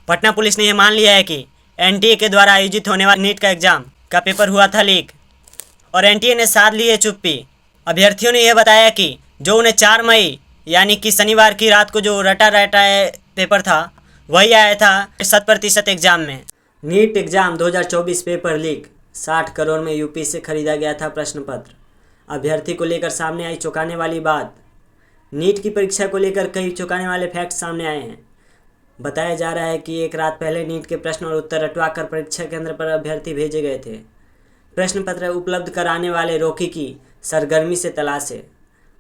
Patna police ने यह मान लिया है कि एनटीए के द्वारा आयोजित होने वाले नीट का एग्जाम का पेपर हुआ था लीक और एनटीए ने साध ली है चुप्पी। अभ्यर्थियों ने यह बताया कि जो उन्हें 4 मई यानी कि शनिवार की रात को जो रटा पेपर था वही आया था 100% एग्जाम में। NEET exam 2024 paper leak, 60 crore में यूपी से खरीदा गया था प्रश्न पत्र। अभ्यर्थी को लेकर सामने आई चौंकाने वाली बात। नीट की परीक्षा को लेकर कई चौंकाने वाले फैक्ट सामने आए हैं। बताया जा रहा है कि एक रात पहले नीट के प्रश्न और उत्तर रटवा कर परीक्षा केंद्र पर अभ्यर्थी भेजे गए थे। प्रश्न पत्र उपलब्ध कराने वाले रोकी की सरगर्मी से तलाश है।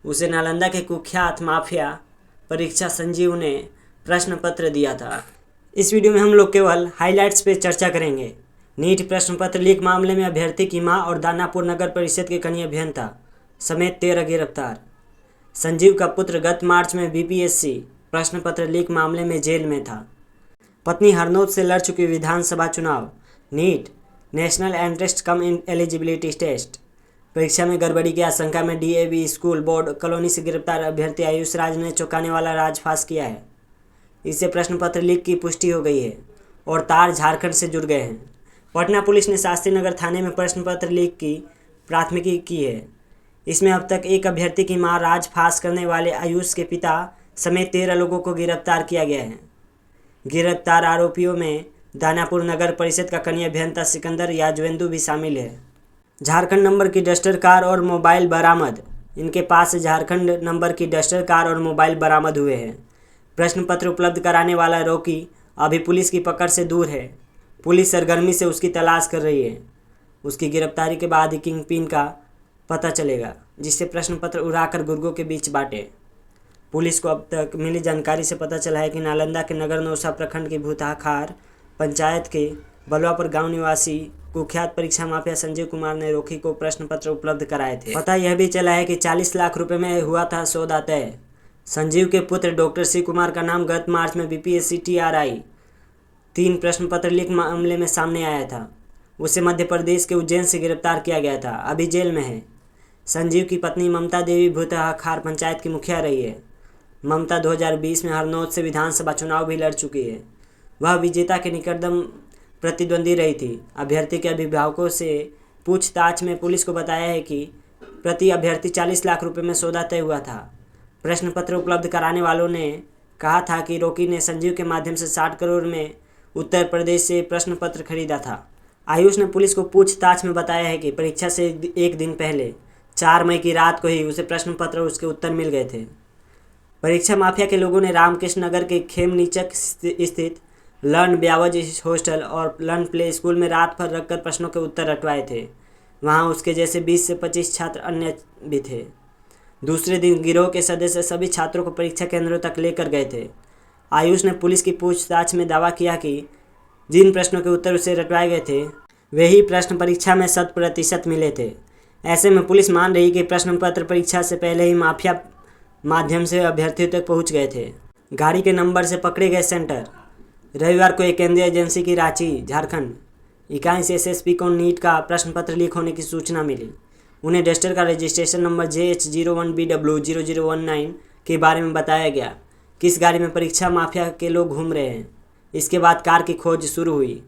उसे नालंदा के कुख्यात माफिया परीक्षा संजीव ने प्रश्न पत्र दिया था। इस वीडियो में हम लोग केवल हाइलाइट्स पे चर्चा करेंगे। नीट प्रश्न पत्र लीक मामले में अभ्यर्थी की मां और दानापुर नगर परिषद के कनीय अभियंता समेत 13 गिरफ्तार। संजीव का पुत्र गत मार्च में बीपीएससी प्रश्न पत्र लीक मामले में जेल में था। पत्नी हरनौत से लड़ चुकी विधानसभा चुनाव। नीट नेशनल एंट्रेंस कम एलिजिबिलिटी टेस्ट परीक्षा में गड़बड़ी की आशंका में डीएवी स्कूल बोर्ड कॉलोनी से गिरफ्तार अभ्यर्थी आयुष राज ने चौंकाने वाला राज फांस किया है। इससे प्रश्न पत्र लीक की पुष्टि हो गई है और तार झारखंड से जुड़ गए हैं। पटना पुलिस ने शास्त्री नगर थाने में प्रश्न पत्र लीक की प्राथमिकी की है। इसमें अब तक एक अभ्यर्थी की मां राज फांस करने वाले आयुष के पिता समेत 13 लोगों को गिरफ्तार किया गया है। गिरफ्तार आरोपियों में दानापुर नगर परिषद का कनीय अभियंता सिकंदर याजवेंदु भी शामिल है। झारखंड नंबर की डस्टर कार और मोबाइल बरामद। इनके पास से झारखंड नंबर की डस्टर कार और मोबाइल बरामद हुए हैं। प्रश्न पत्र उपलब्ध कराने वाला रोकी अभी पुलिस की पकड़ से दूर है। पुलिस सरगर्मी से उसकी तलाश कर रही है। उसकी गिरफ्तारी के बाद ही किंग पिन का पता चलेगा, जिससे प्रश्न पत्र उड़ाकर गुर्गों के बीच बांटे। पुलिस को अब तक मिली जानकारी से पता चला है कि नालंदा के नगर नौसा प्रखंड की भूताखार पंचायत के बलवापुर गांव निवासी कुख्यात परीक्षा माफिया संजीव कुमार ने रोकी को प्रश्न पत्र उपलब्ध कराए थे। पता यह भी चला है कि 40 लाख रुपए में हुआ था सौदा तय। संजीव के पुत्र डॉक्टर शिव कुमार का नाम गत मार्च में बीपीएससी TRI 3 प्रश्न पत्र लीक मामले में सामने आया था। उसे मध्य प्रदेश के उज्जैन से गिरफ्तार किया गया था, अभी जेल में है। संजीव की पत्नी ममता देवी भूताखार पंचायत की मुखिया रही है। ममता 2020 में हरनौत से विधानसभा चुनाव भी लड़ चुकी है। वह विजेता के निकटतम प्रतिद्वंदी रही थी। अभ्यर्थी के अभिभावकों से पूछताछ में पुलिस को बताया है कि प्रति अभ्यर्थी 40 लाख रुपए में सौदा तय हुआ था। प्रश्न पत्र उपलब्ध कराने वालों ने कहा था कि रोकी ने संजीव के माध्यम से 60 करोड़ में उत्तर प्रदेश से प्रश्न पत्र खरीदा था। आयुष ने पुलिस को पूछताछ में बताया है कि परीक्षा से एक दिन पहले 4 मई की रात को ही उसे प्रश्न पत्र और उसके उत्तर मिल गए थे। परीक्षा माफिया के लोगों ने रामकृष्ण नगर के खेमनीचक स्थित लर्न ब्यावज हॉस्टल और लर्न प्ले स्कूल में रात भर रखकर प्रश्नों के उत्तर रटवाए थे। वहां उसके जैसे 20 से 25 छात्र अन्य भी थे। दूसरे दिन गिरोह के सदस्य सभी छात्रों को परीक्षा केंद्रों तक लेकर गए थे। आयुष ने पुलिस की पूछताछ में दावा किया कि जिन प्रश्नों के उत्तर उसे रटवाए गए थे वही प्रश्न परीक्षा में 100% मिले थे। ऐसे में पुलिस मान रही कि प्रश्न पत्र परीक्षा से पहले ही माफिया माध्यम से अभ्यर्थियों तक पहुंच गए थे। गाड़ी के नंबर से पकड़े गए सेंटर। रविवार को एक केंद्रीय एजेंसी की रांची झारखंड इकाई से एसएसपी को नीट का प्रश्न पत्र लीक होने की सूचना मिली। उन्हें डस्टर का रजिस्ट्रेशन नंबर JH01BW0019 के बारे में बताया गया। किस गाड़ी में परीक्षा माफिया के लोग घूम रहे हैं। इसके बाद कार की खोज शुरू हुई।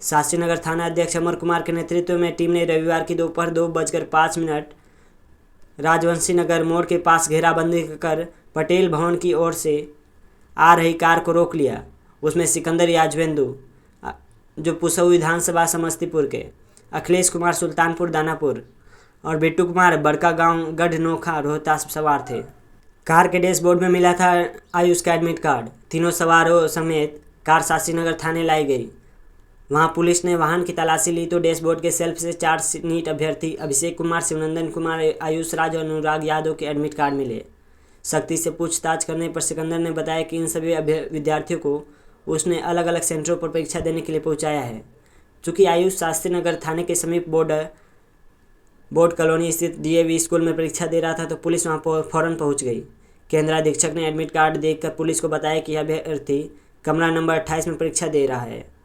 शास्त्री नगर थाना अध्यक्ष अमर कुमार के नेतृत्व में टीम ने रविवार की दोपहर 2:05 राजवंशी नगर मोड़ के पास घेराबंदी कर पटेल भवन की ओर से आ रही कार को रोक लिया। उसमें सिकंदर याजवेंदु जो पुसऊ विधानसभा समस्तीपुर के, अखिलेश कुमार सुल्तानपुर दानापुर और बिट्टू कुमार बड़का गांव गढ़नोखा रोहतास सवार थे। कार के डैशबोर्ड में मिला था आयुष का एडमिट कार्ड। तीनों सवारों समेत कार शास्त्री नगर थाने लाई गई। वहां पुलिस ने वाहन की तलाशी ली तो डैशबोर्ड के सेल्फ से 4 नीट अभ्यर्थी अभिषेक कुमार, शिवनंदन कुमार, आयुष राज और अनुराग यादव के एडमिट कार्ड मिले। सख्ती से पूछताछ करने पर सिकंदर ने बताया कि इन सभी विद्यार्थियों को उसने अलग अलग सेंटरों पर परीक्षा देने के लिए पहुंचाया है। चूँकि आयुष शास्त्री नगर थाने के समीप बोर्ड कॉलोनी स्थित डीएवी स्कूल में परीक्षा दे रहा था तो पुलिस वहां फौरन पहुंच गई। केंद्राधीक्षक ने एडमिट कार्ड देखकर पुलिस को बताया कि यह अभ्यर्थी कमरा नंबर 28 में परीक्षा दे रहा है।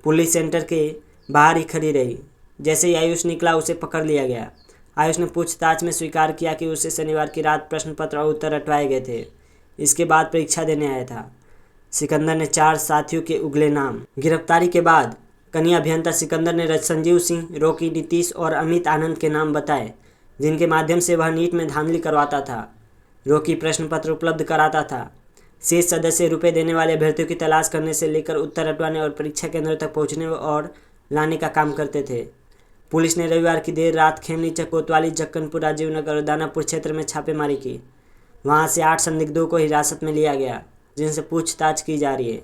पुलिस सेंटर के बाहर ही खड़ी रही। जैसे ही आयुष निकला उसे पकड़ लिया गया। आयुष ने पूछताछ में स्वीकार किया कि उसे शनिवार की रात प्रश्न पत्र और उत्तर रटवाए गए थे। इसके बाद परीक्षा देने आया था। सिकंदर ने 4 साथियों के उगले नाम। गिरफ्तारी के बाद कनीय अभियंता सिकंदर ने संजीव सिंह, रॉकी, नीतीश और अमित आनंद के नाम बताए, जिनके माध्यम से वह नीट में धांधली करवाता था। रॉकी प्रश्न पत्र उपलब्ध कराता था। शेष सदस्य रुपए देने वाले अभ्यर्थियों की तलाश करने से लेकर उत्तर हटवाने और परीक्षा केंद्रों तक पहुंचने और लाने का काम करते थे। पुलिस ने रविवार की देर रात खेमनीचक, कोतवाली, जक्कनपुर, राजीव नगर और दानापुर क्षेत्र में छापेमारी की। वहां से 8 संदिग्धों को हिरासत में लिया गया, जिनसे पूछताछ की जा रही है।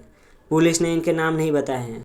पुलिस ने इनके नाम नहीं बताए हैं।